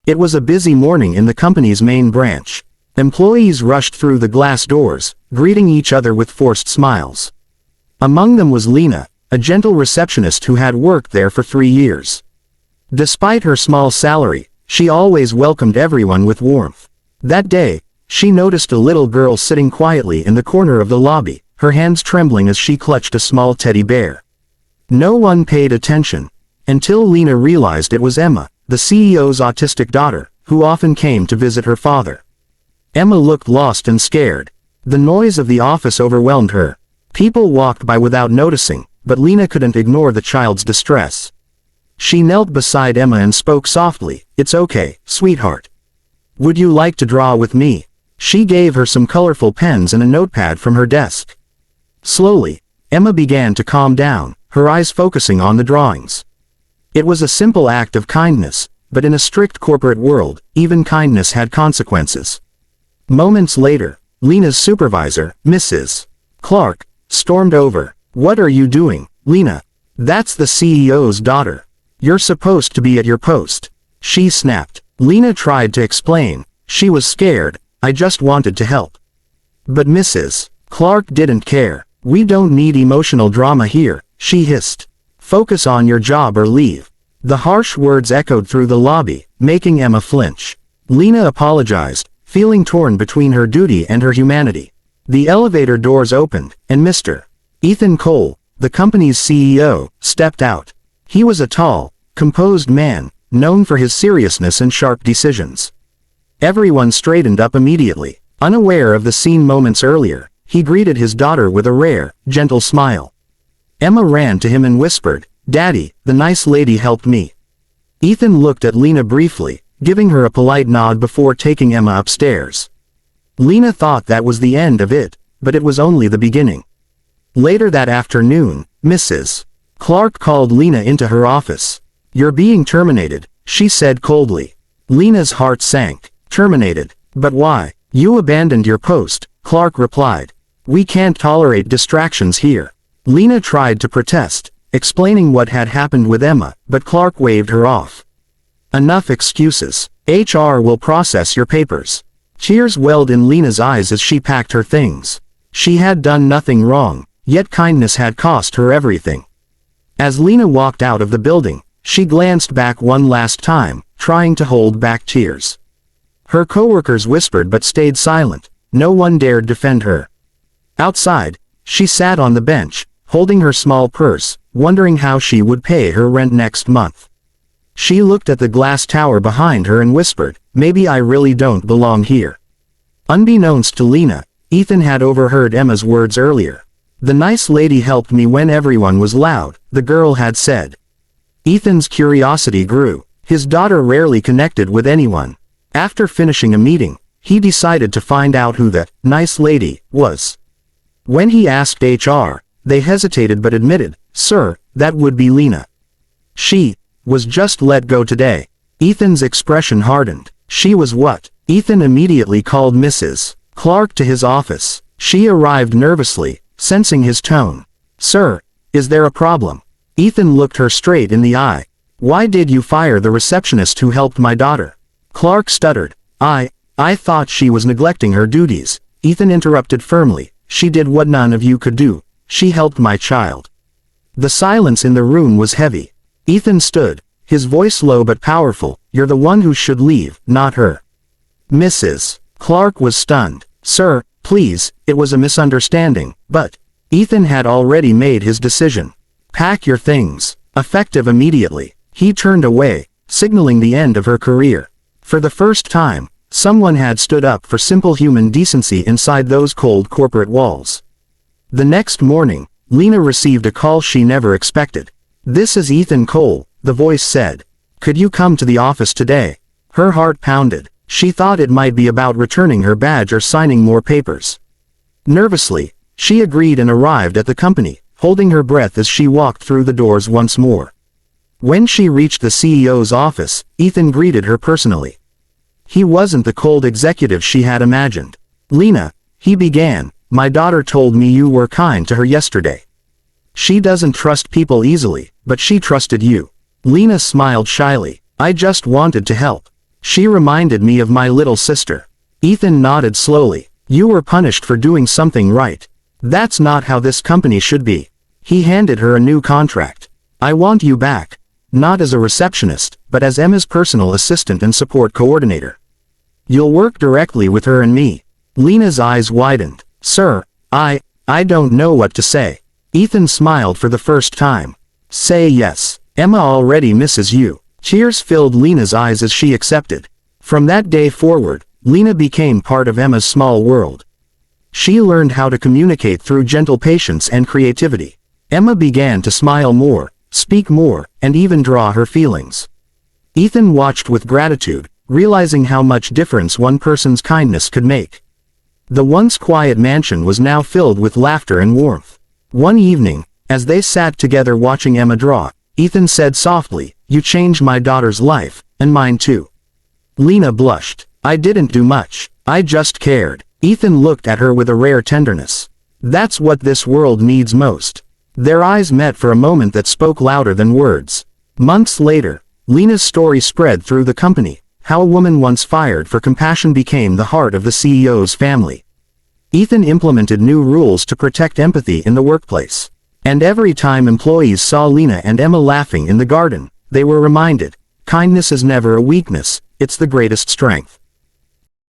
It was a busy morning in the company's main branch. Employees rushed through the glass doors, greeting each other with forced smiles. Among them was Lena, a gentle receptionist who had worked there for 3 years. Despite her small salary, she always welcomed everyone with warmth. That day, she noticed a little girl sitting quietly in the corner of the lobby, her hands trembling as she clutched a small teddy bear. No one paid attention, until Lena realized it was Emma, the CEO's autistic daughter, who often came to visit her father. Emma looked lost and scared. The noise of the office overwhelmed her. People walked by without noticing, but Lena couldn't ignore the child's distress. She knelt beside Emma and spoke softly, "It's okay, sweetheart. Would you like to draw with me?" She gave her some colorful pens and a notepad from her desk. Slowly, Emma began to calm down, her eyes focusing on the drawings. It was a simple act of kindness, but in a strict corporate world, even kindness had consequences. Moments later, Lena's supervisor, Mrs. Clark, stormed over. "What are you doing, Lena? That's the CEO's daughter. You're supposed to be at your post," she snapped. Lena tried to explain. She was scared. "I just wanted to help." But Mrs. Clark didn't care. "We don't need emotional drama here," she hissed. "Focus on your job or leave." The harsh words echoed through the lobby, making Emma flinch. Lena apologized, feeling torn between her duty and her humanity. The elevator doors opened, and Mr. Ethan Cole, the company's CEO, stepped out. He was a tall, composed man, known for his seriousness and sharp decisions. Everyone straightened up immediately. Unaware of the scene moments earlier, he greeted his daughter with a rare, gentle smile. Emma ran to him and whispered, "Daddy, the nice lady helped me." Ethan looked at Lena briefly, giving her a polite nod before taking Emma upstairs. Lena thought that was the end of it, but it was only the beginning. Later that afternoon, Mrs. Clark called Lena into her office. "You're being terminated," she said coldly. Lena's heart sank. "Terminated? But why?" "You abandoned your post," Clark replied. "We can't tolerate distractions here." Lena tried to protest, explaining what had happened with Emma, but Clark waved her off. "Enough excuses. HR will process your papers." Tears welled in Lena's eyes as she packed her things. She had done nothing wrong, yet kindness had cost her everything. As Lena walked out of the building, she glanced back one last time, trying to hold back tears. Her coworkers whispered but stayed silent. No one dared defend her. Outside, she sat on the bench, holding her small purse, wondering how she would pay her rent next month. She looked at the glass tower behind her and whispered, "Maybe I really don't belong here." Unbeknownst to Lena, Ethan had overheard Emma's words earlier. "The nice lady helped me when everyone was loud," the girl had said. Ethan's curiosity grew. His daughter rarely connected with anyone. After finishing a meeting, he decided to find out who that nice lady was. When he asked HR, they hesitated but admitted, "Sir, that would be Lena. She was just let go today." Ethan's expression hardened. She was what? Ethan immediately called Mrs. Clark to his office. She arrived nervously, sensing his tone. "Sir, is there a problem?" Ethan looked her straight in the eye. "Why did you fire the receptionist who helped my daughter?" Clark stuttered. I thought she was neglecting her duties." Ethan interrupted firmly. "She did what none of you could do. She helped my child." The silence in the room was heavy. Ethan stood, his voice low but powerful. "You're the one who should leave, not her." Mrs. Clark was stunned. "Sir, please, it was a misunderstanding." But Ethan had already made his decision. "Pack your things." Effective immediately, he turned away, signaling the end of her career. For the first time, someone had stood up for simple human decency inside those cold corporate walls. The next morning, Lena received a call she never expected. "This is Ethan Cole," the voice said. "Could you come to the office today?" Her heart pounded. She thought it might be about returning her badge or signing more papers. Nervously, she agreed and arrived at the company, holding her breath as she walked through the doors once more. When she reached the CEO's office, Ethan greeted her personally. He wasn't the cold executive she had imagined. "Lena," he began, "my daughter told me you were kind to her yesterday. She doesn't trust people easily, but she trusted you." Lena smiled shyly. "I just wanted to help." She reminded me of my little sister. Ethan nodded slowly. You were punished for doing something right. That's not how this company should be. He handed her a new contract. I want you back. Not as a receptionist, but as Emma's personal assistant and support coordinator. You'll work directly with her and me. Lena's eyes widened. Sir, I don't know what to say. Ethan smiled for the first time. Say yes. Emma already misses you. Tears filled Lena's eyes as she accepted. From that day forward, Lena became part of Emma's small world. She learned how to communicate through gentle patience and creativity. Emma began to smile more, speak more, and even draw her feelings. Ethan watched with gratitude, realizing how much difference one person's kindness could make. The once quiet mansion was now filled with laughter and warmth. One evening, as they sat together watching Emma draw, Ethan said softly, "You changed my daughter's life, and mine too." Lena blushed. I didn't do much. I just cared. Ethan looked at her with a rare tenderness. That's what this world needs most. Their eyes met for a moment that spoke louder than words. Months later, Lena's story spread through the company, how a woman once fired for compassion became the heart of the CEO's family. Ethan implemented new rules to protect empathy in the workplace. And every time employees saw Lena and Emma laughing in the garden, they were reminded, kindness is never a weakness, it's the greatest strength.